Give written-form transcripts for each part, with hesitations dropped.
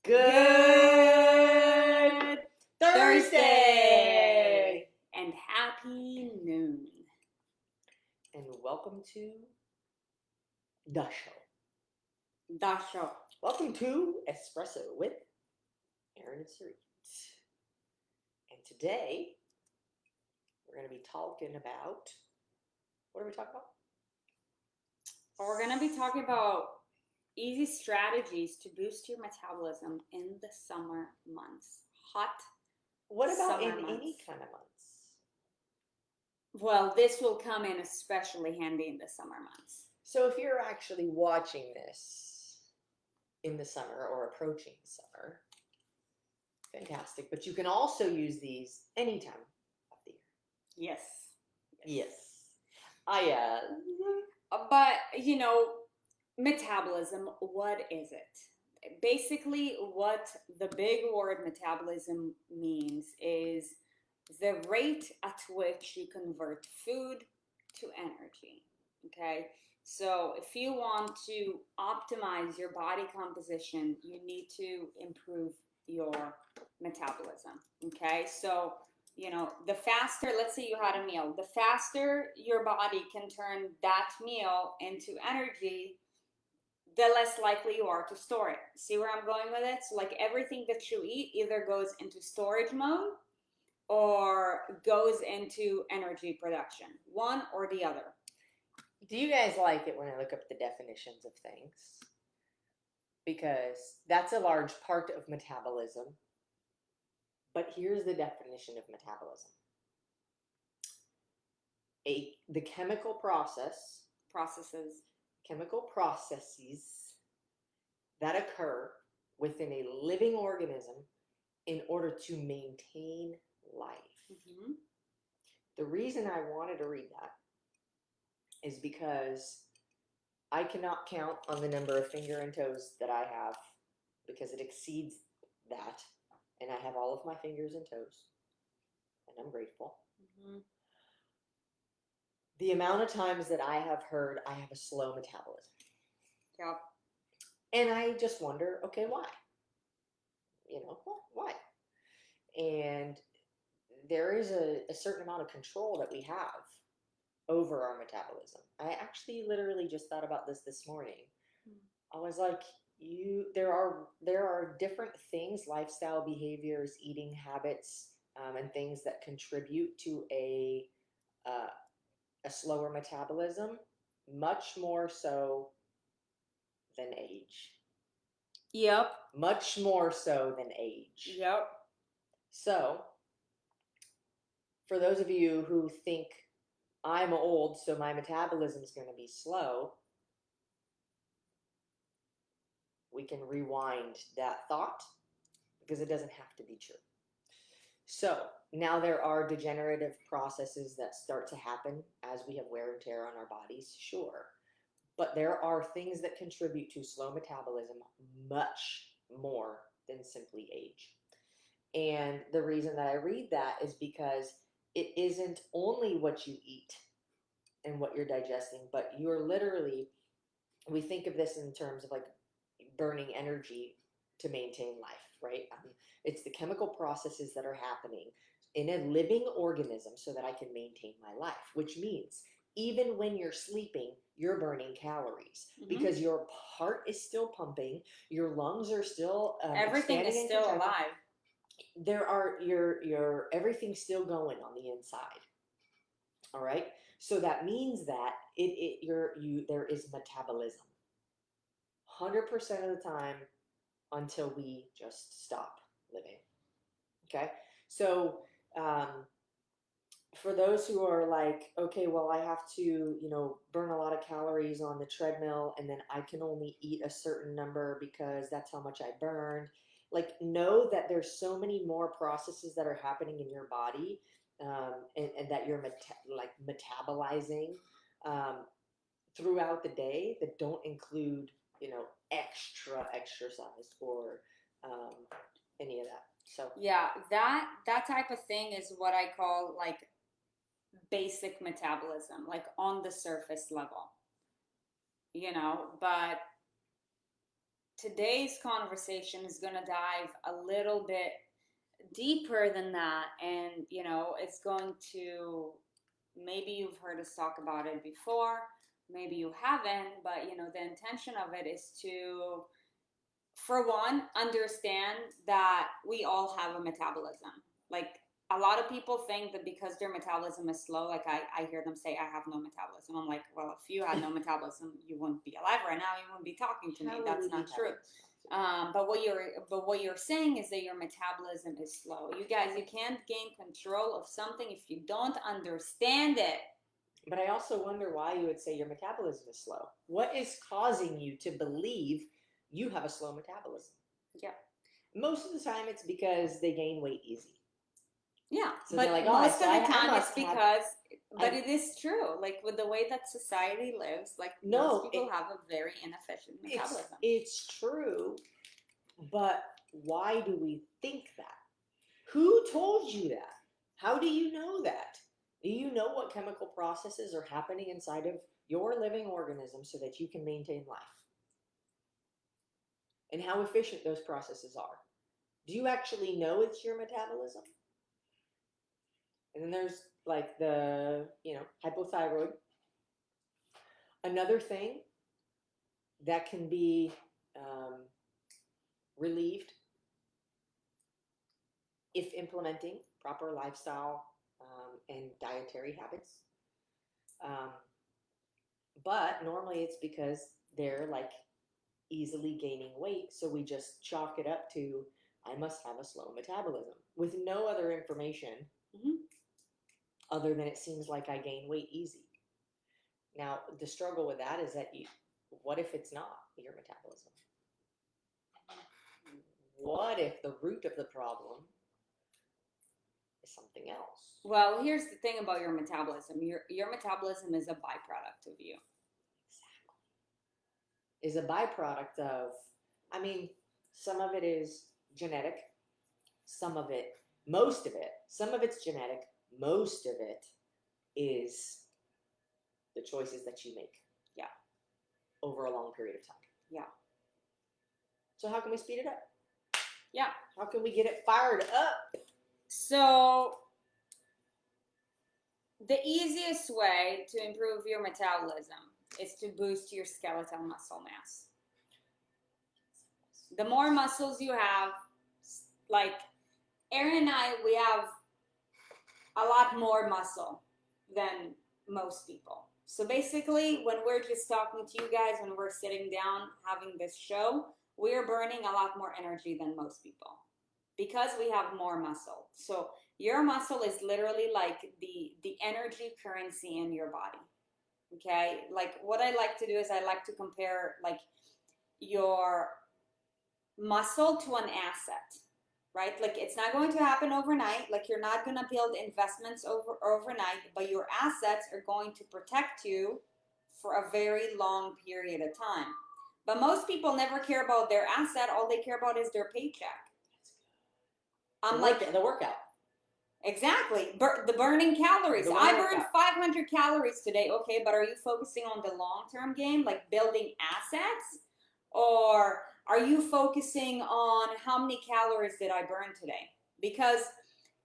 Good Thursday and happy noon. and welcome to the show. The show. Welcome to Espresso with Erin Sarit. And today we're going to be talking about, what are we talking about? We're going to be talking about easy strategies to boost your metabolism in the summer months. Hot What about summer in months. any kind of months? Well, this will come in especially handy in the summer months. So if you're actually watching this in the summer or approaching summer, fantastic. But you can also use these anytime of the year. Yes. But, metabolism, what is it? Basically, what the big word metabolism means is the rate at which you convert food to energy. Okay? So, if you want to optimize your body composition, you need to improve your metabolism. Okay? So, the faster, let's say you had a meal, the faster your body can turn that meal into energy, the less likely you are to store it. See where I'm going with it? So, like everything that you eat either goes into storage mode or goes into energy production, one or the other. do you guys like it when I look up the definitions of things? Because that's a large part of metabolism. But here's the definition of metabolism. The chemical processes that occur within a living organism in order to maintain life. Mm-hmm. The reason I wanted to read that is because I cannot count on the number of finger and toes that I have because it exceeds that. And I have all of my fingers and toes. And I'm grateful. Mm-hmm. The amount of times that I have heard I have a slow metabolism. Yep. And I just wonder, okay, why? Why? And there is a certain amount of control that we have over our metabolism. I actually literally just thought about this morning. I was like, there are different things, lifestyle behaviors, eating habits, and things that contribute to a slower metabolism, much more so than age. Yep. Much more so than age. Yep. So, for those of you who think I'm old, so my metabolism is going to be slow, we can rewind that thought because it doesn't have to be true. So, now there are degenerative processes that start to happen as we have wear and tear on our bodies, sure. But there are things that contribute to slow metabolism much more than simply age. And the reason that I read that is because it isn't only what you eat and what you're digesting, but you're literally, we think of this in terms of like burning energy to maintain life, right? It's the chemical processes that are happening in a living organism so that I can maintain my life, which means even when you're sleeping, you're burning calories because your heart is still pumping, your lungs are still everything is still alive. There are your everything's still going on the inside. All right, so that means that there is metabolism 100% of the time until we just stop living. Okay, so for those who are like, okay, well, I have to, burn a lot of calories on the treadmill and then I can only eat a certain number because that's how much I burned. Like, know that there's so many more processes that are happening in your body and that you're metabolizing throughout the day that don't include, extra exercise or any of that. So yeah, that type of thing is what I call like basic metabolism, like on the surface level, but today's conversation is going to dive a little bit deeper than that. And, you know, it's going to, maybe you've heard us talk about it before, maybe you haven't, but, you know, the intention of it is to, for one, understand that we all have a metabolism. Like, a lot of people think that because their metabolism is slow, like I hear them say, I have no metabolism. I'm like, well, if you had no metabolism, you wouldn't be alive right now. You wouldn't be talking to me. That's not true. But what you're saying is that your metabolism is slow. You guys, you can't gain control of something if you don't understand it. But I also wonder why you would say your metabolism is slow. What is causing you to believe you have a slow metabolism? Yeah. Most of the time, it's because they gain weight easy. Yeah, So but they're like, most of the I time it's must have- because, but it is true. Like with the way that society lives, like most people have a very inefficient metabolism. It's true, but why do we think that? Who told you that? How do you know that? Do you know what chemical processes are happening inside of your living organism so that you can maintain life? And how efficient those processes are? Do you actually know it's your metabolism? And then there's like the, hypothyroid. Another thing that can be relieved if implementing proper lifestyle and dietary habits. But normally it's because they're like easily gaining weight. So we just chalk it up to, I must have a slow metabolism with no other information other than it seems like I gain weight easy. Now, the struggle with that is that what if it's not your metabolism? What if the root of the problem is something else? Well, here's the thing about your metabolism. Your metabolism is a byproduct of you. Exactly. Is a byproduct of, some of it is genetic, some of it's genetic, most of it is the choices that you make. Yeah. Over a long period of time. Yeah. So how can we speed it up? Yeah. How can we get it fired up? So the easiest way to improve your metabolism is to boost your skeletal muscle mass. The more muscles you have, like Erin and I, we have a lot more muscle than most people. So basically, when we're just talking to you guys, when we're sitting down having this show, we're burning a lot more energy than most people because we have more muscle. So your muscle is literally like the energy currency in your body. Okay? Like what I like to do is I like to compare like your muscle to an asset, right? Like it's not going to happen overnight. Like you're not going to build investments overnight, but your assets are going to protect you for a very long period of time. But most people never care about their asset. All they care about is their paycheck. The workout. Exactly. The burning calories. I burned 500 calories today. Okay, but are you focusing on the long-term game, like building assets? Or are you focusing on how many calories did I burn today? Because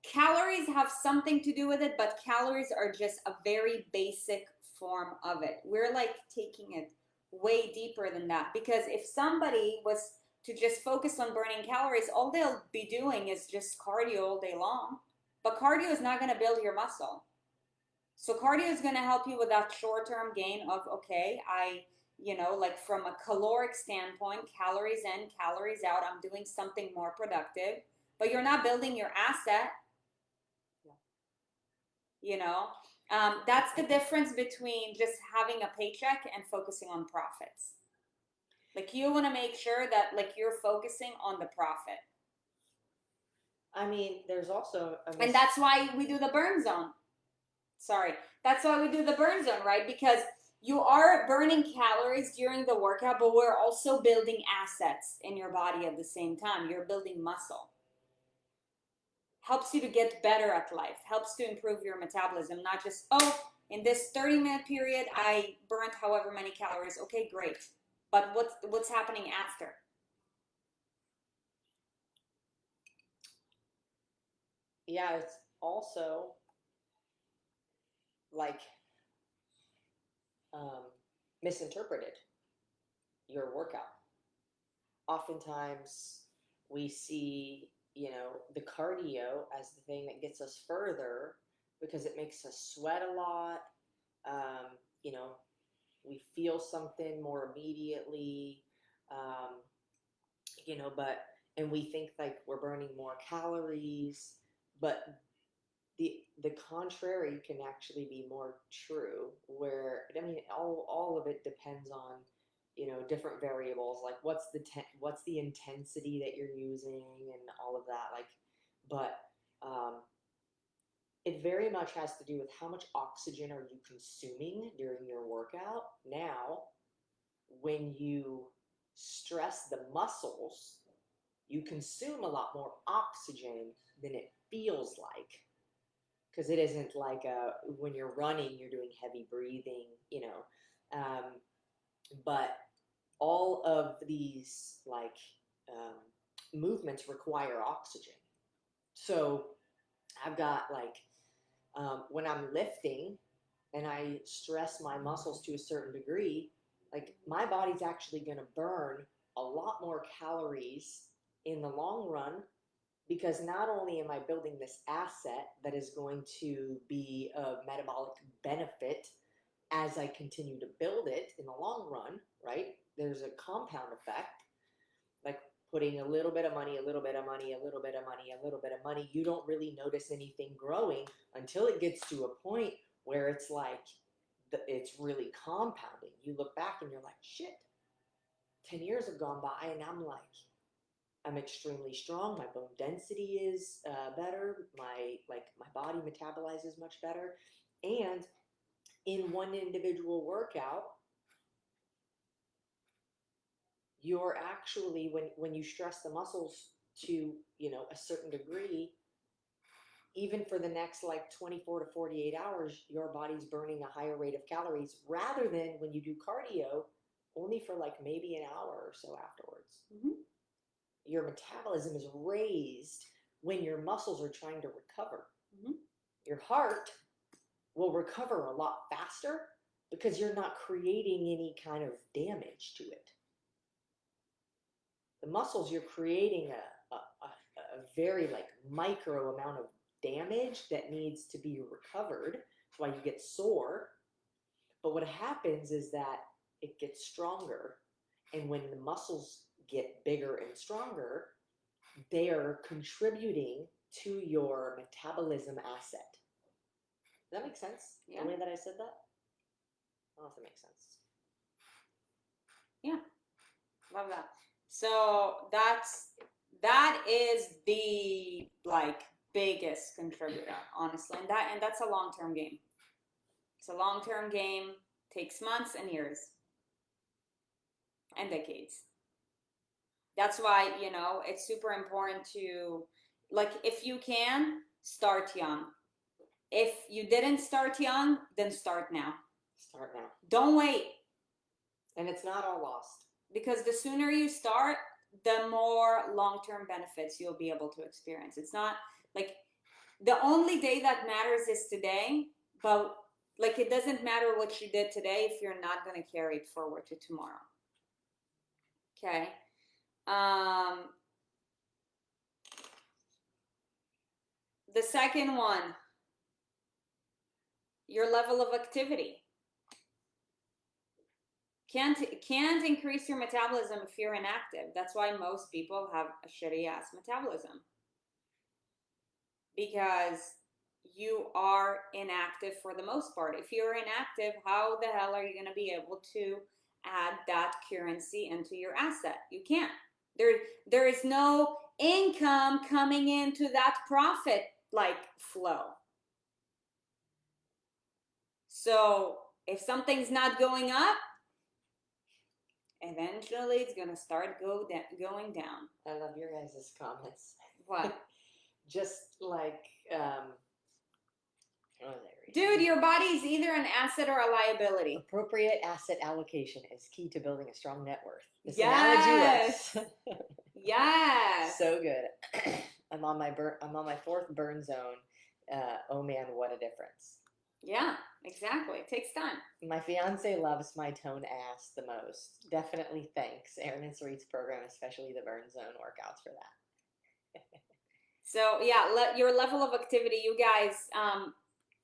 calories have something to do with it, but calories are just a very basic form of it. We're like taking it way deeper than that. Because if somebody was to just focus on burning calories, all they'll be doing is just cardio all day long. But cardio is not going to build your muscle. So cardio is going to help you with that short-term gain of, okay, like from a caloric standpoint, calories in, calories out, I'm doing something more productive, but you're not building your asset. That's the difference between just having a paycheck and focusing on profits. Like you want to make sure that like you're focusing on the profit. There's also and that's why we do the burn zone. That's why we do the burn zone, right? Because you are burning calories during the workout, but we're also building assets in your body at the same time. You're building muscle. Helps you to get better at life. Helps to improve your metabolism. Not just, in this 30-minute period, I burned however many calories. Okay, great. But what's happening after? yeah, it's also like misinterpreted your workout. Oftentimes we see, the cardio as the thing that gets us further because it makes us sweat a lot. Um, you know, we feel something more immediately. Um, but and we think like we're burning more calories, but the contrary can actually be more true, where I mean all of it depends on different variables, like what's the intensity that you're using and all of that, like, but um, it very much has to do with how much oxygen are you consuming during your workout. Now, when you stress the muscles, you consume a lot more oxygen than it feels like, because it isn't like when you're running, you're doing heavy breathing, but all of these like movements require oxygen. So I've got like when I'm lifting and I stress my muscles to a certain degree, like my body's actually going to burn a lot more calories in the long run, because not only am I building this asset that is going to be a metabolic benefit as I continue to build it in the long run, right? There's a compound effect, like putting a little bit of money, a little bit of money, a little bit of money, a little bit of money. You don't really notice anything growing until it gets to a point where it's like, it's really compounding. You look back and you're like, shit, 10 years have gone by and I'm extremely strong. My bone density is better. My body metabolizes much better. And in one individual workout, you're actually, when you stress the muscles to a certain degree, even for the next like 24 to 48 hours, your body's burning a higher rate of calories, rather than when you do cardio only for like maybe an hour or so afterwards. Mm-hmm. Your metabolism is raised when your muscles are trying to recover. Mm-hmm. Your heart will recover a lot faster because you're not creating any kind of damage to it. The muscles, you're creating a very like micro amount of damage that needs to be recovered. That's why you get sore. But what happens is that it gets stronger. And when the muscles get bigger and stronger, they are contributing to your metabolism asset. Does that make sense? Yeah. The way that I said that? I don't know if it makes sense. Yeah. Love that. So that is the like biggest contributor, honestly. And that's a long-term game. It's a long-term game, takes months and years and decades. That's why, it's super important to, like, if you can, start young. If you didn't start young, then start now. Start now. Don't wait. And it's not all lost. Because the sooner you start, the more long-term benefits you'll be able to experience. It's not like the only day that matters is today, but like it doesn't matter what you did today if you're not going to carry it forward to tomorrow. Okay. The second one, your level of activity. Can't increase your metabolism if you're inactive. That's why most people have a shitty ass metabolism, because you are inactive for the most part. If you're inactive, how the hell are you going to be able to add that currency into your asset? You can't. There is no income coming into that profit like flow. So if something's not going up, eventually it's gonna start going down. I love your guys' comments. What? Just like, dude, your body's either an asset or a liability. Appropriate asset allocation is key to building a strong net worth. This yes. analogy works. Yes. So good. I'm on my fourth burn zone. Oh man, what a difference. Yeah, exactly. It takes time. My fiance loves my tone ass the most. Definitely thanks Erin and Sarit's program, especially the burn zone workouts for that. So yeah, your level of activity, you guys.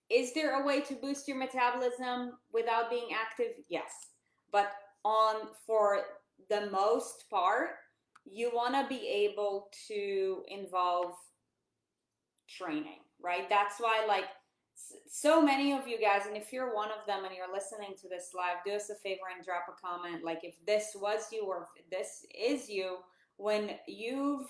Is there a way to boost your metabolism without being active? Yes, but for the most part, you want to be able to involve training, right? That's why, like, so many of you guys, and if you're one of them and you're listening to this live, do us a favor and drop a comment. Like, if this was you or if this is you, when you've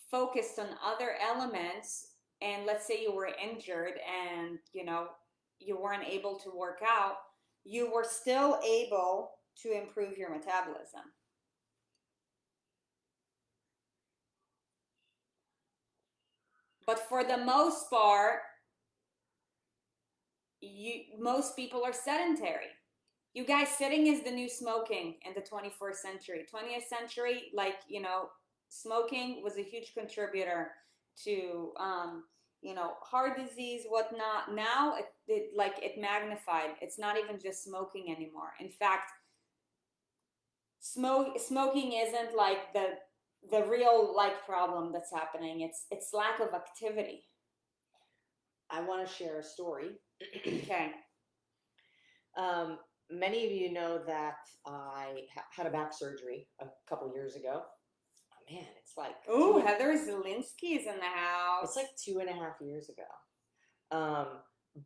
focused on other elements, and let's say you were injured and you weren't able to work out, you were still able to improve your metabolism. But for the most part, most people are sedentary. You guys, sitting is the new smoking in the 21st century. 20th century, like, smoking was a huge contributor to, heart disease, whatnot. Now it magnified. It's not even just smoking anymore. In fact, smoking isn't like the real problem that's happening. It's lack of activity. I want to share a story. Okay. Many of you know that I had a back surgery a couple years ago. Oh man, it's like Heather Zielinski is in the house. It's like 2.5 years ago.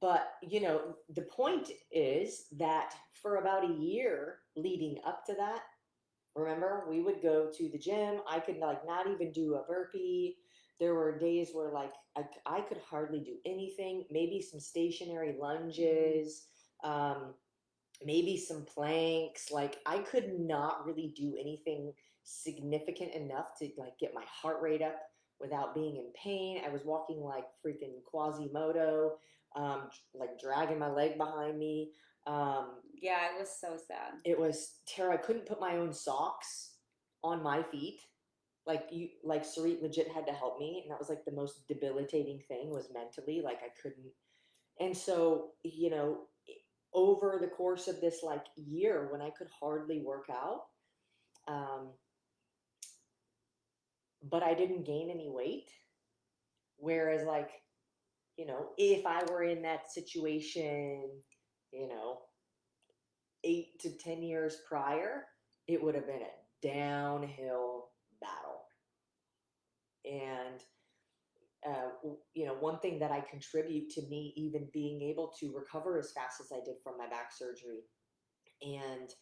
But the point is that for about a year leading up to that, remember, we would go to the gym. I could not even do a burpee. There were days where I could hardly do anything. Maybe some stationary lunges, maybe some planks. I could not really do anything significant enough to get my heart rate up without being in pain. I was walking like freaking Quasimodo, dragging my leg behind me. Yeah, it was so sad. It was terrible. I couldn't put my own socks on my feet. Sarit legit had to help me, and that was the most debilitating thing, was mentally. I couldn't. And so, over the course of this year, when I could hardly work out, but I didn't gain any weight. Whereas if I were in that situation, 8 to 10 years prior, it would have been a downhill battle. And one thing that I contribute to me even being able to recover as fast as I did from my back surgery, and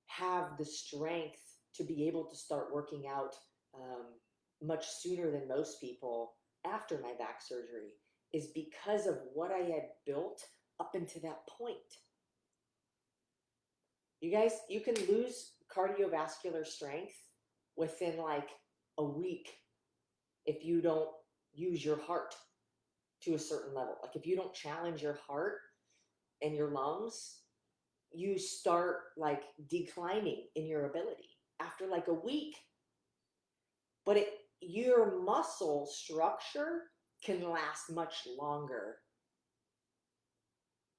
have the strength to be able to start working out much sooner than most people after my back surgery, is because of what I had built up until that point. You guys, you can lose cardiovascular strength within a week if you don't use your heart to a certain level. If you don't challenge your heart and your lungs, you start declining in your ability after a week. But your muscle structure can last much longer,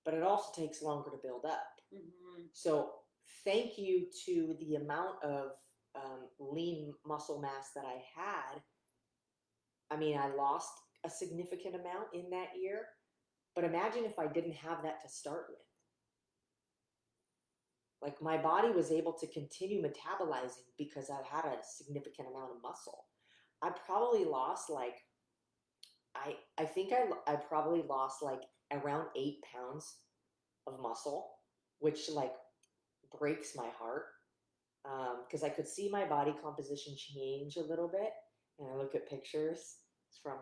but it also takes longer to build up. Mm-hmm. So thank you to the amount of lean muscle mass that I had. I mean, I lost a significant amount in that year, but imagine if I didn't have that to start with. My body was able to continue metabolizing because I had a significant amount of muscle. I probably lost I think I probably lost around 8 pounds of muscle, which breaks my heart, because I could see my body composition change a little bit, and I look at pictures from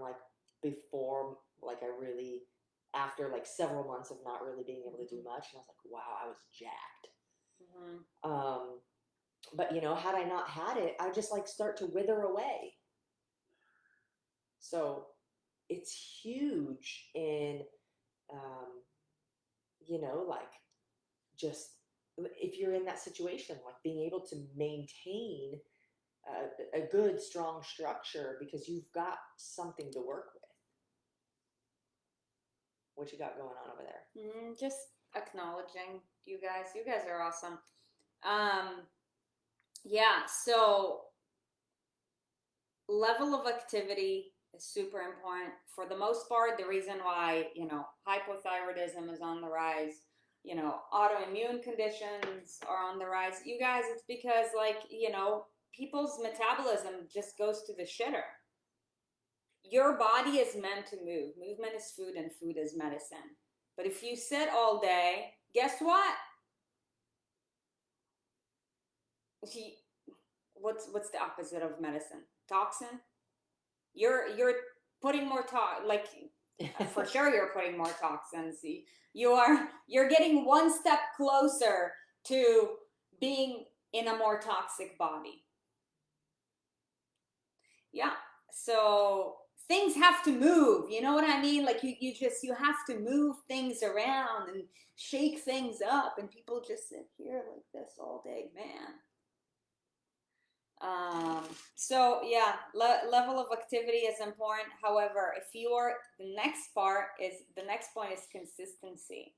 before, I really, after several months of not really being able to do much, and I was like, wow, I was jacked. Mm-hmm. But had I not had it, I just start to wither away. So it's huge in, just if you're in that situation, being able to maintain a good, strong structure because you've got something to work with. What you got going on over there? Just acknowledging you guys. You guys are awesome. Yeah, so level of activity is super important. For the most part, the reason why, hypothyroidism is on the rise, autoimmune conditions are on the rise. You guys, it's because, people's metabolism just goes to the shitter. Your body is meant to move. Movement is food and food is medicine. But if you sit all day, guess what? What's the opposite of medicine? Toxin. You're putting more for sure you're putting more toxins. You're getting one step closer to being in a more toxic body. Yeah. So things have to move. You know what I mean? Like you have to move things around and shake things up, and people just sit here like this all day, man. So yeah, level of activity is important. However, the next point is consistency.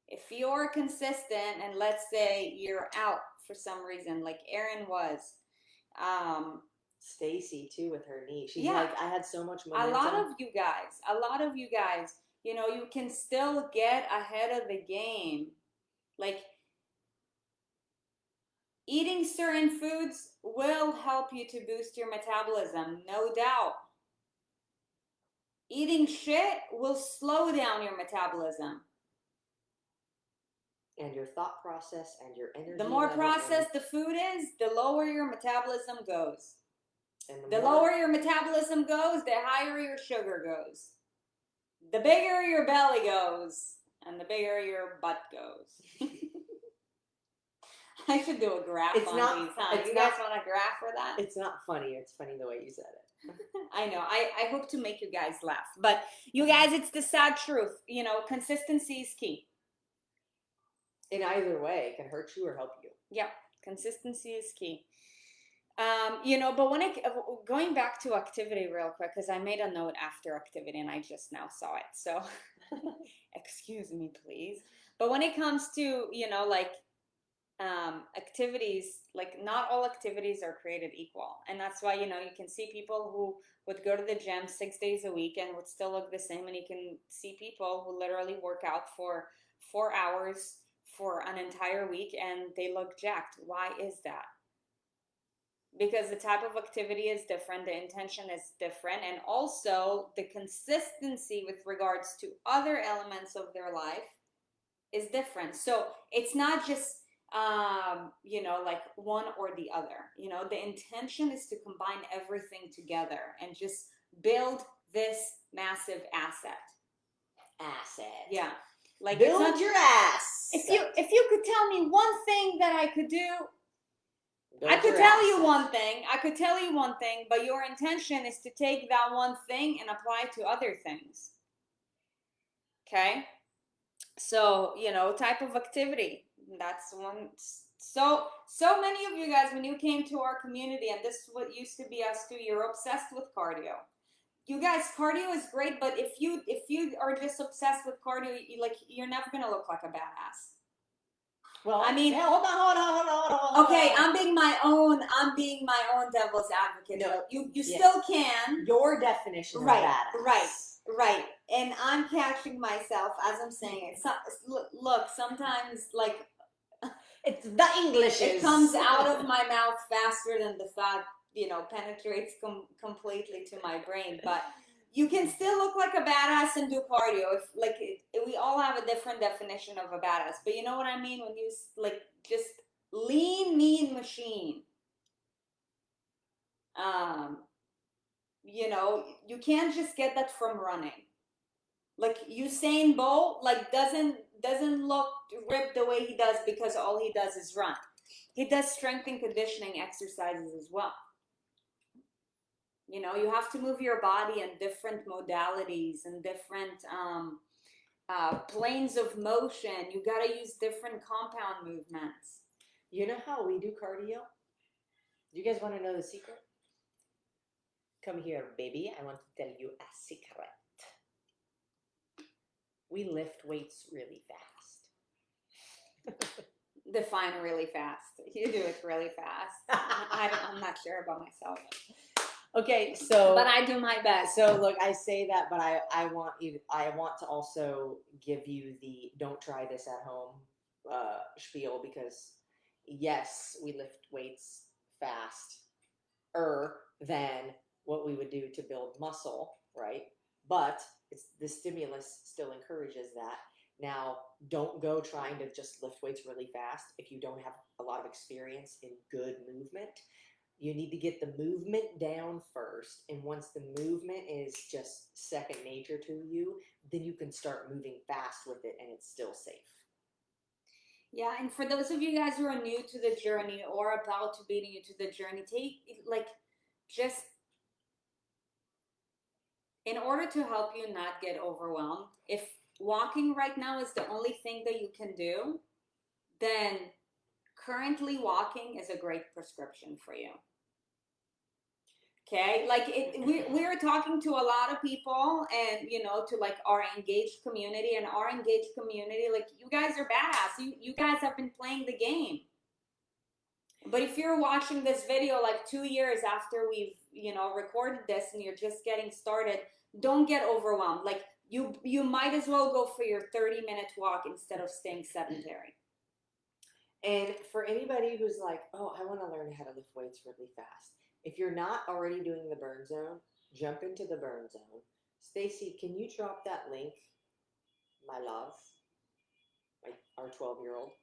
If you're consistent, and let's say you're out for some reason, like Erin was, Stacy too with her knee. She's like, I had so much momentum. A lot of you guys, you can still get ahead of the game. Like, eating certain foods will help you to boost your metabolism, no doubt. Eating shit will slow down your metabolism. And your thought process and your energy. The more processed the food is, the lower your metabolism goes. And the lower your metabolism goes, the higher your sugar goes. The bigger your belly goes, and the bigger your butt goes. I should do a graph these, huh? You guys want a graph for that? It's not funny. It's funny the way you said it. I know. I hope to make you guys laugh. But you guys, it's the sad truth. Consistency is key. In either way, it can hurt you or help you. Yeah, consistency is key. But going back to activity real quick, because I made a note after activity and I just now saw it. So excuse me, please. But when it comes to, activities, not all activities are created equal. And that's why, you can see people who would go to the gym 6 days a week and would still look the same. And you can see people who literally work out for 4 hours for an entire week and they look jacked. Why is that? Because the type of activity is different, the intention is different, and also the consistency with regards to other elements of their life is different. So it's not just one or the other. The intention is to combine everything together and just build this massive asset. Yeah. Build your ass. If you could tell me one thing that I could do, I could tell you one thing, but your intention is to take that one thing and apply it to other things. Okay? So, type of activity. That's one. So many of you guys, when you came to our community, and this is what used to be us too, you're obsessed with cardio. You guys, cardio is great, but if you are just obsessed with cardio, you're never gonna look like a badass. Well, I mean, hold on. Okay, I'm being my own devil's advocate. No, you still can. Your definition of badass. Right. And I'm catching myself as I'm saying it. Look, sometimes it's the English. It comes out of my mouth faster than the thought, penetrates completely to my brain. But you can still look like a badass and do cardio. We all have a different definition of a badass, but you know what I mean when you just lean, mean machine. You can't just get that from running. Usain Bolt, doesn't look ripped the way he does because all he does is run. He does strength and conditioning exercises as well. You have to move your body in different modalities and different planes of motion. You got to use different compound movements. You know how we do cardio? You guys want to know the secret? Come here, baby. I want to tell you a secret. We lift weights really fast. Define really fast. You do it really fast. I'm not sure about myself. Okay, so but I do my best. So look, I say that, but I want to also give you the don't try this at home spiel, because yes, we lift weights faster than what we would do to build muscle, right? But it's the stimulus still encourages that. Now, don't go trying to just lift weights really fast if you don't have a lot of experience in good movement. You need to get the movement down first, and once the movement is just second nature to you, then you can start moving fast with it, and it's still safe. Yeah, and for those of you guys who are new to the journey or about to be new to the journey, just in order to help you not get overwhelmed, if walking right now is the only thing that you can do, then currently walking is a great prescription for you. Okay, we're talking to a lot of people, and to like our engaged community, and our engaged community, like, you guys are badass. You guys have been playing the game. But if you're watching this video like 2 years after we've recorded this, and you're just getting started, don't get overwhelmed. Like, you might as well go for your 30-minute walk instead of staying sedentary. And for anybody who's like, oh, I want to learn how to lift weights really fast, if you're not already doing the burn zone, jump into the burn zone. Stacy, can you drop that link, my love, our 12-year-old?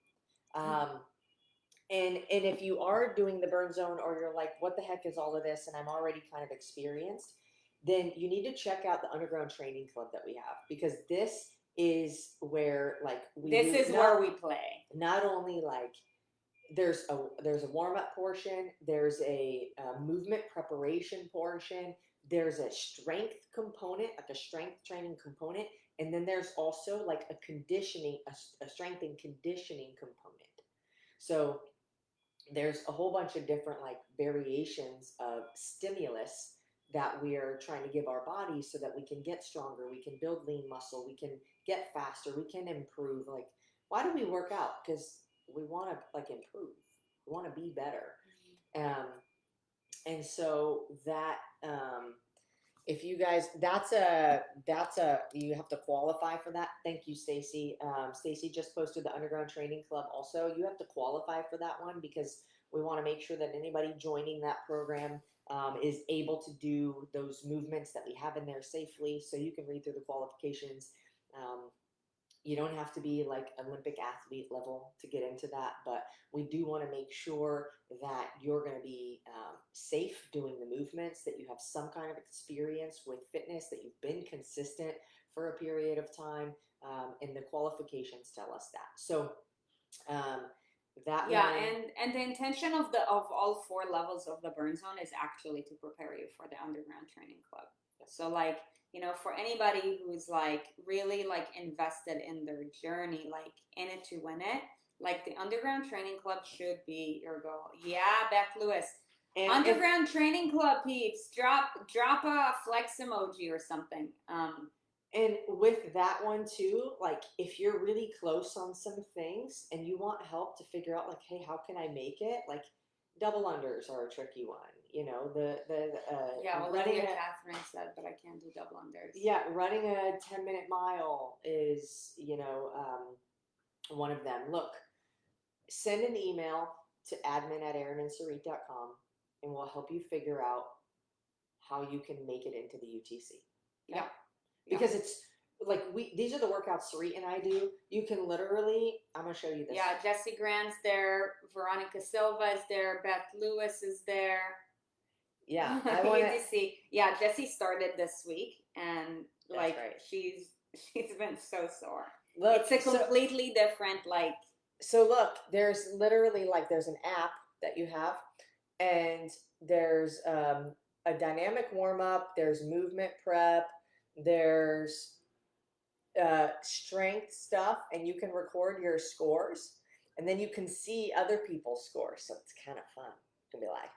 And if you are doing the burn zone, or you're like, what the heck is all of this, and I'm already kind of experienced, then you need to check out the underground training club that we have, because this is where where we play. Not only like there's a warm-up portion, there's a movement preparation portion, there's a strength component, like a strength training component, and then there's also like a conditioning, a strength and conditioning component. So there's a whole bunch of different like variations of stimulus that we are trying to give our bodies so that we can get stronger, we can build lean muscle, we can get faster, we can improve. Like, why do we work out? Because we want to like improve, we want to be better. And so that if you guys, that's a you have to qualify for that. Thank you, Stacy. Stacy just posted the underground training club also. You have to qualify for that one, because we want to make sure that anybody joining that program is able to do those movements that we have in there safely. So you can read through the qualifications. You don't have to be like Olympic athlete level to get into that, but we do want to make sure that you're going to be safe doing the movements, that you have some kind of experience with fitness, that you've been consistent for a period of time, and the qualifications tell us that. So and the intention of all 4 levels of the burn zone is actually to prepare you for the underground training club. So like, for anybody who's like really like invested in their journey, like in it to win it, like the underground training club should be your goal. Yeah, Beth Lewis. And underground training club peeps, drop a flex emoji or something. And with that one too, like if you're really close on some things and you want help to figure out like, hey, how can I make it? Like double unders are a tricky one. Olivia Catherine said, but I can't do double unders. Yeah, running a 10-minute mile is, one of them. Look, send an email to admin@erinsarit.com and we'll help you figure out how you can make it into the UTC. Yeah. Because it's like these are the workouts Sarit and I do. You can literally, I'm gonna show you this. Yeah, Jessie Grant's there, Veronica Silva is there, Beth Lewis is there. Yeah, I want to see. Yeah, Jessie started this week, and like she's been so sore. Look, it's a completely different like. So look, there's literally like there's an app that you have, and there's a dynamic warm up. There's movement prep. There's strength stuff, and you can record your scores, and then you can see other people's scores. So it's kind of fun to be like,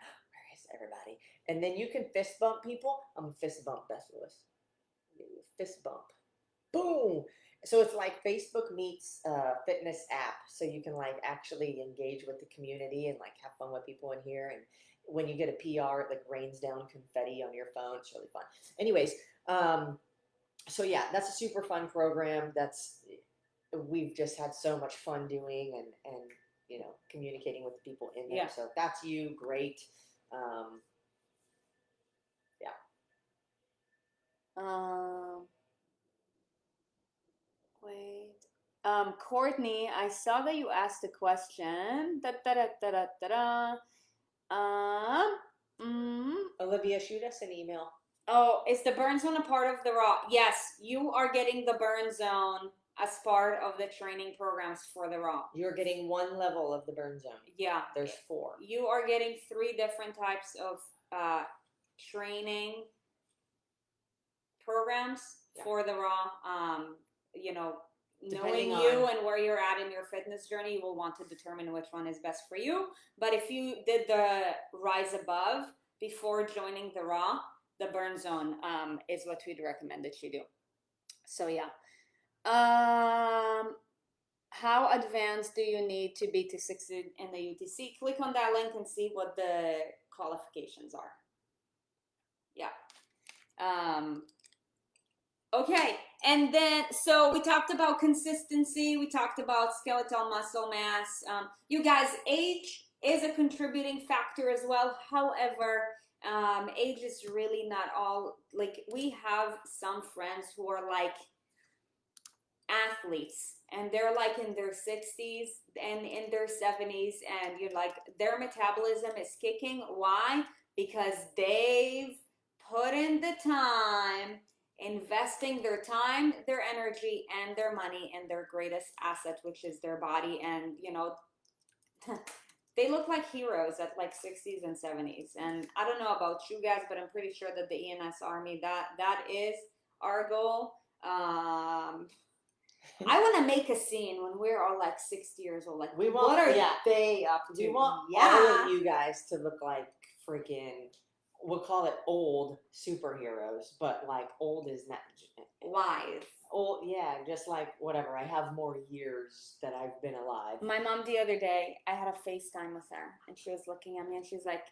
everybody. And then you can fist bump people. I'm a fist bump Beth Lewis. Fist bump. Boom. So it's like Facebook meets fitness app. So you can like actually engage with the community and like have fun with people in here. And when you get a PR, it like rains down confetti on your phone. It's really fun. Anyways, so yeah, that's a super fun program. We've just had so much fun doing and you know, communicating with the people in there. Yeah. So if that's you, great. Yeah. Wait. Courtney, I saw that you asked a question. Da, da, da, da, da, da, da. Olivia, shoot us an email. Oh, is the burn zone a part of the raw? Yes, you are getting the burn zone as part of the training programs for the raw. You're getting one level of the burn zone. Yeah. There's 4. You are getting 3 different types of training programs for the raw. You know, Depending knowing you on- and where you're at in your fitness journey, you will want to determine which one is best for you. But if you did the rise above before joining the raw, the burn zone is what we'd recommend that you do. So yeah. How advanced do you need to be to succeed in the UTC? Click on that link and see what the qualifications are. Yeah. Okay, and then, so we talked about consistency, we talked about skeletal muscle mass. You guys, age is a contributing factor as well. However, age is really not all, like, we have some friends who are like athletes, and they're like in their 60s and in their 70s, and you're like, their metabolism is kicking. Why? Because they've put in the time, investing their time, their energy, and their money in their greatest asset, which is their body. And you know, they look like heroes at like 60s and 70s. And I don't know about you guys, but I'm pretty sure that the ENS Army, that is our goal. I want to make a scene when we're all like 60 years old. Like, we want, what are they up to? We want all of you guys to look like freaking, we'll call it old superheroes, but like old is not wise. Old, yeah, just like whatever. I have more years that I've been alive. My mom the other day, I had a FaceTime with her, and she was looking at me, and she's like,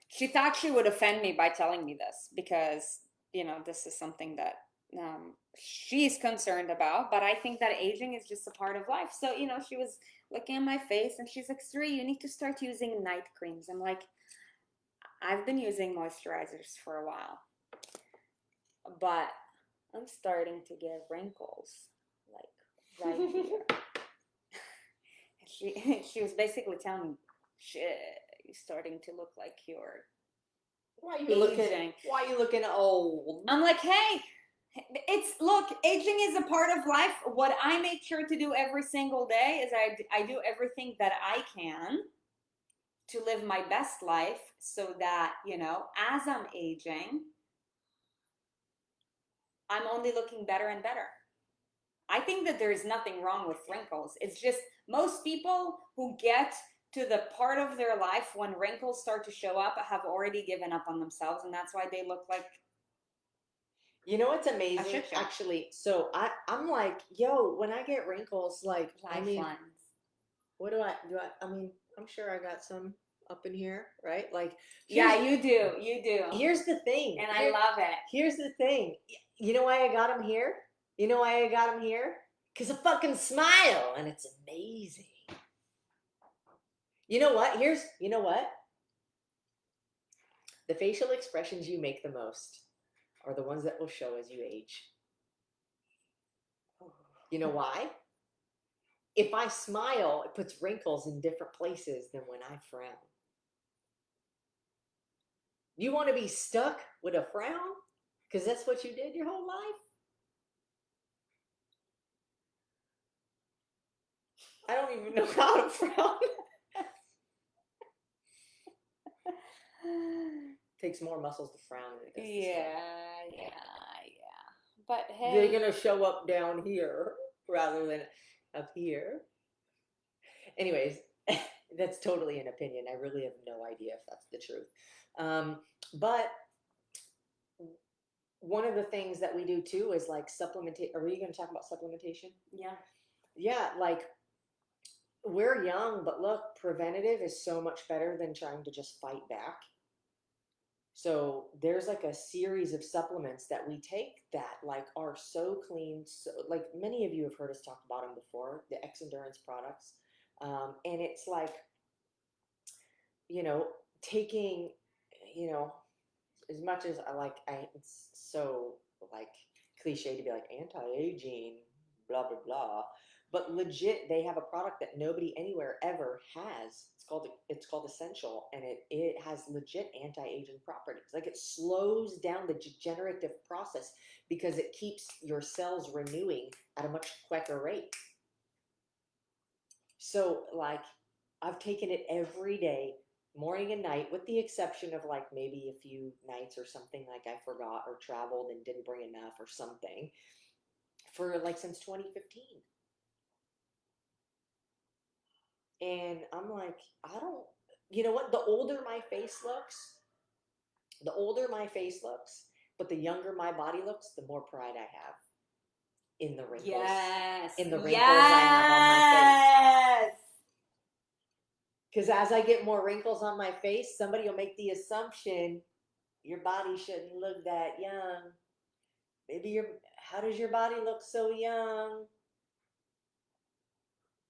she thought she would offend me by telling me this because, you know, this is something that she's concerned about, but I think that aging is just a part of life. So, you know, she was looking at my face, and she's like, Sri, you need to start using night creams. I'm like, I've been using moisturizers for a while, but I'm starting to get wrinkles, like right here. She was basically telling me, shit, you're starting to look like you're Why are you looking old? I'm like, hey, look, aging is a part of life. What I make sure to do every single day is I do everything that I can to live my best life, so that, you know, as I'm aging, I'm only looking better and better. I think that there is nothing wrong with wrinkles. It's just most people who get to the part of their life when wrinkles start to show up have already given up on themselves, and that's why they look like, you know what's amazing? Actually, so I'm like, yo, when I get wrinkles, like, I mean, what do I do? I mean, I'm sure I got some up in here, right? Like, yeah, you do. Here's the thing, and I love it. Here's the thing. You know why I got them here? You know why I got them here? Because I fucking smile, and it's amazing. You know what? You know what? The facial expressions you make the most are the ones that will show as you age. You know why? If I smile, it puts wrinkles in different places than when I frown. You want to be stuck with a frown? Because that's what you did your whole life? I don't even know how to frown. Takes more muscles to frown than it does to smile. Yeah. But hey, they're gonna show up down here rather than up here. Anyways, That's totally an opinion. I really have no idea if that's the truth. But one of the things that we do too is like supplementation. Are we going to talk about supplementation? Yeah. Yeah, like we're young, but look, preventative is so much better than trying to just fight back. So there's like a series of supplements that we take that like are so clean. So like many of you have heard us talk about them before, the X Endurance products. And it's like, taking, you know, as much as it's so like cliche to be like anti-aging, blah, blah, blah. But legit, they have a product that nobody anywhere ever has. It's called Essential, and it has legit anti-aging properties. Like it slows down the degenerative process because it keeps your cells renewing at a much quicker rate. So like I've taken it every day, morning and night, with the exception of like maybe a few nights or something like I forgot or traveled and didn't bring enough or something, for like since 2015. And I'm like, you know what? The older my face looks, but the younger my body looks, the more pride I have in the wrinkles. Yes. In the wrinkles I have on my face. Yes. Because as I get more wrinkles on my face, somebody will make the assumption your body shouldn't look that young. How does your body look so young?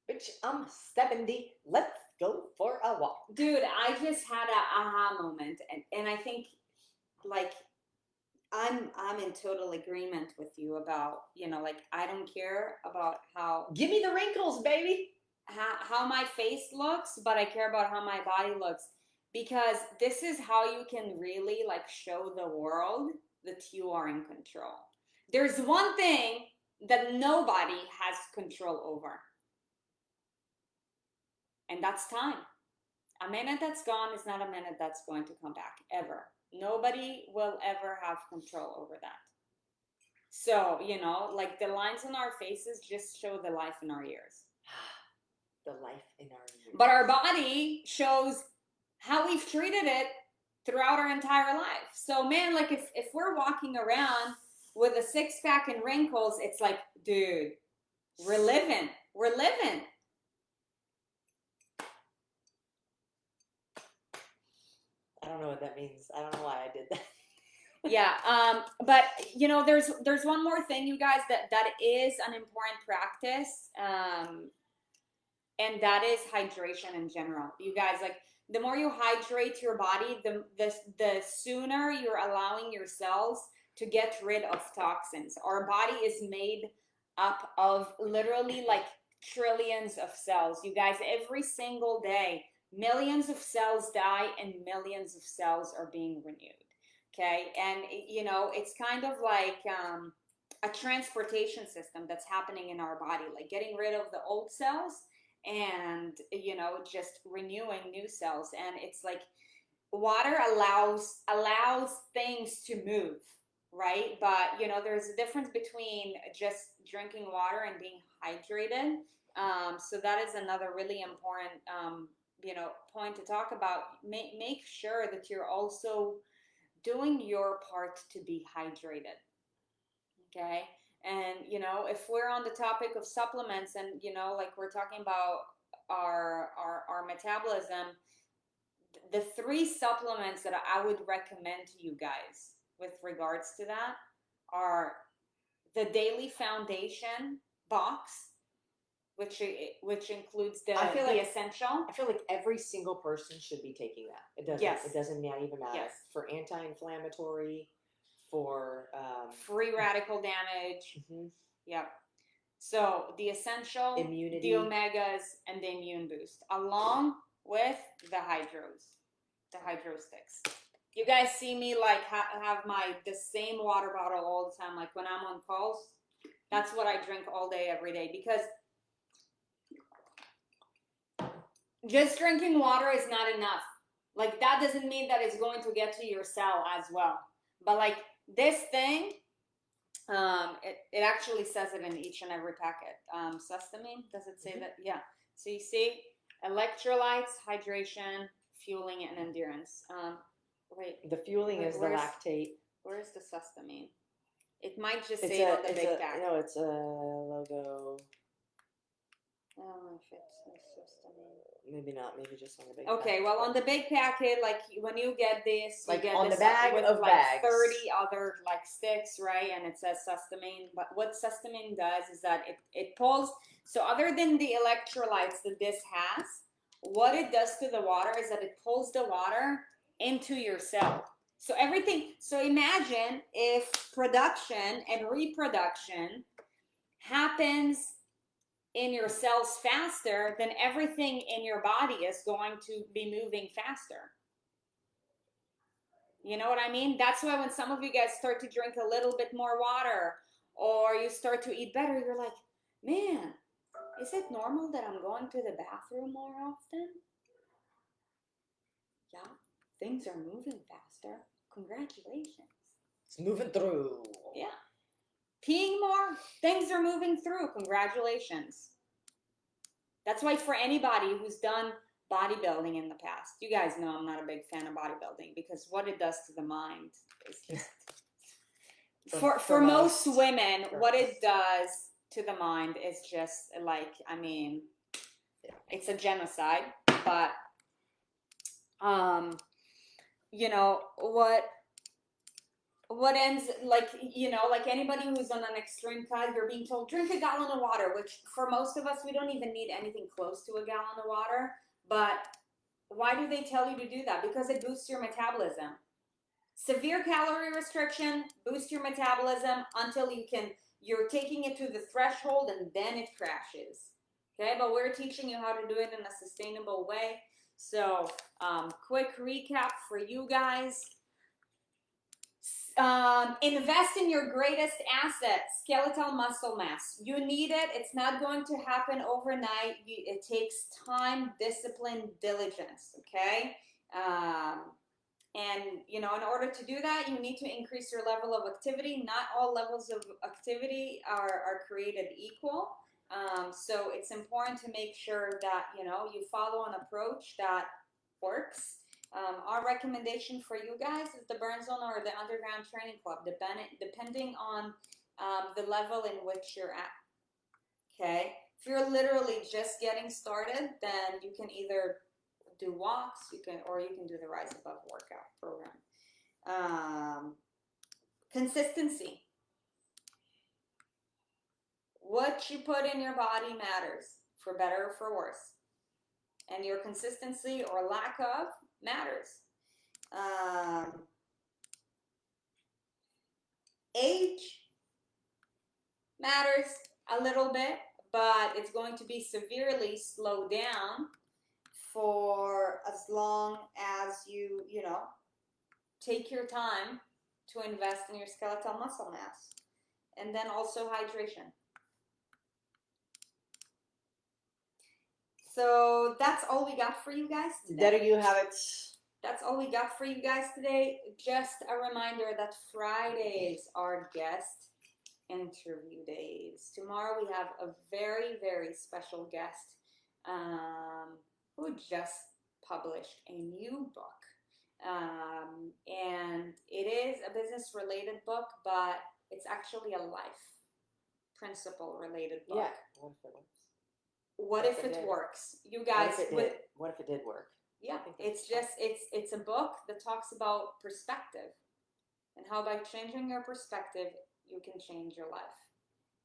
Bitch, I'm 70. Let's go for a walk. Dude, I just had a aha moment, and I think like I'm in total agreement with you about, like I don't care about how Give me the wrinkles, baby. How my face looks, but I care about how my body looks, because this is how you can really like show the world that you are in control. There's one thing that nobody has control over, and that's time. A minute that's gone is not a minute that's going to come back, ever. Nobody will ever have control over that. So, like the lines on our faces just show the life in our ears. The life in our ears. But our body shows how we've treated it throughout our entire life. So, man, like if we're walking around with a six-pack and wrinkles, it's like, dude, we're living. I don't know what that means. I don't know why I did that. Yeah, but there's one more thing, you guys, that is an important practice, and that is hydration in general. You guys, like the more you hydrate your body, the sooner you're allowing your cells to get rid of toxins. Our body is made up of literally like trillions of cells. You guys, every single day, millions of cells die and millions of cells are being renewed. Okay, and it's kind of like a transportation system that's happening in our body, like getting rid of the old cells and just renewing new cells. And it's like water allows things to move, right? But there's a difference between just drinking water and being hydrated. So that is another really important point to talk about. Make sure that you're also doing your part to be hydrated. Okay. And if we're on the topic of supplements, and like we're talking about our metabolism, the 3 supplements that I would recommend to you guys with regards to that are the Daily Foundation box, which includes the essential. I feel like every single person should be taking that. It doesn't. Yes. It doesn't even matter. Yes. For anti-inflammatory, for free radical damage. Mm-hmm. Yep. So the essential, immunity, the omegas, and the immune boost, along with the hydro sticks. You guys see me like have the same water bottle all the time. Like when I'm on calls, that's what I drink all day, every day, because just drinking water is not enough. Like that doesn't mean that it's going to get to your cell as well. But like this thing, it actually says it in each and every packet. Sesame, does it say that? Yeah. So you see, Electrolytes, hydration, fueling, and endurance. Wait, The fueling is the where's- lactate. where's the sustamine? It might just It's say it on the big pack. no, it's a logo. Oh, if it's sustamine. Maybe not. Maybe just on the big. Okay, pack, well, but- on the big packet, like when you get this, you Like get on this the bag with of like bags. 30 other like sticks, right? And it says sustamine. But what sustamine does is that it pulls. So other than the electrolytes that this has, what it does to the water is that it pulls the water into your cell. So everything. So imagine if production and reproduction happens in your cells faster, then everything in your body is going to be moving faster. You know what I mean? That's why when some of you guys start to drink a little bit more water or you start to eat better, you're like, man, is it normal that I'm going to the bathroom more often? Yeah, things are moving faster. Congratulations. It's moving through. Yeah. Peeing more, things are moving through. Congratulations. That's why for anybody who's done bodybuilding in the past, you guys know I'm not a big fan of bodybuilding because what it does to the mind is just for most women, what it does to the mind is just like, I mean, it's a genocide, but you know what ends, like, you know, like anybody who's on an extreme cut, you're being told drink a gallon of water, which for most of us, we don't even need anything close to a gallon of water. But why do they tell you to do that? Because it boosts your metabolism. Severe calorie restriction boosts your metabolism until you're taking it to the threshold and then it crashes. Okay, but we're teaching you how to do it in a sustainable way. So quick recap for you guys. Invest in your greatest asset, skeletal muscle mass. You need it. It's not going to happen overnight. It takes time, discipline, diligence, okay? And, you know, in order to do that, you need to increase your level of activity. Not all levels of activity are created equal. So it's important to make sure that, you know, you follow an approach that works. Our recommendation for you guys is the Burn Zone or the Underground Training Club, depending on the level in which you're at. Okay, if you're literally just getting started, then you can either do walks, or you can do the Rise Above workout program. Consistency. What you put in your body matters, for better or for worse, and your consistency or lack of matters. Age matters a little bit, but it's going to be severely slowed down for as long as you know, take your time to invest in your skeletal muscle mass. And then also hydration. So that's all we got for you guys today. There you have it. That's all we got for you guys today. Just a reminder that Fridays are guest interview days. Tomorrow we have a very, very special guest who just published a new book. And it is a business-related book, but it's actually a life principle-related book. Yeah. What if it works? You guys, what if it did work? Yeah, it's a book that talks about perspective and how by changing your perspective, you can change your life.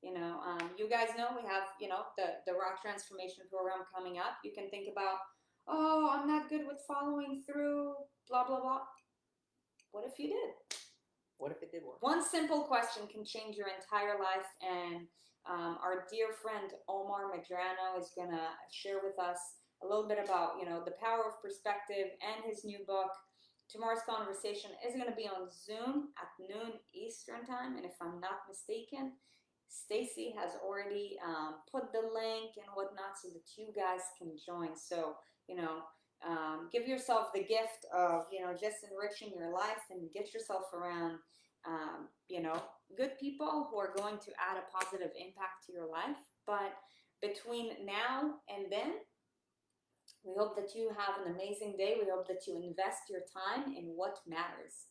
You know, you guys know we have, you know, the Raw Transformation program coming up. You can think about, oh, I'm not good with following through, blah, blah, blah. What if you did? What if it did work? One simple question can change your entire life, and our dear friend Omar Medrano is going to share with us a little bit about, you know, the power of perspective and his new book. Tomorrow's conversation is going to be on Zoom at noon Eastern time, and if I'm not mistaken, Stacy has already put the link and whatnot so that you guys can join. So, you know, give yourself the gift of, you know, just enriching your life and get yourself around, you know, good people who are going to add a positive impact to your life. But between now and then, We hope that you have an amazing day. We hope that you invest your time in what matters.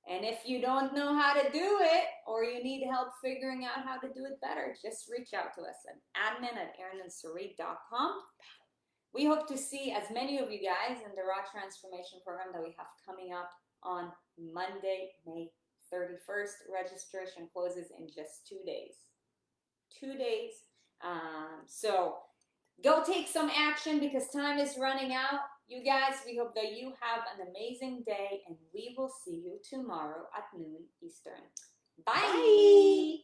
And if you don't know how to do it, or you need help figuring out how to do it better, just reach out to us at admin@erinsarit.com. We hope to see as many of you guys in the Raw Transformation Program that we have coming up on Monday, May 31st. Registration closes in just 2 days. 2 days. So go take some action because time is running out. You guys, we hope that you have an amazing day, and we will see you tomorrow at noon Eastern. Bye. Bye.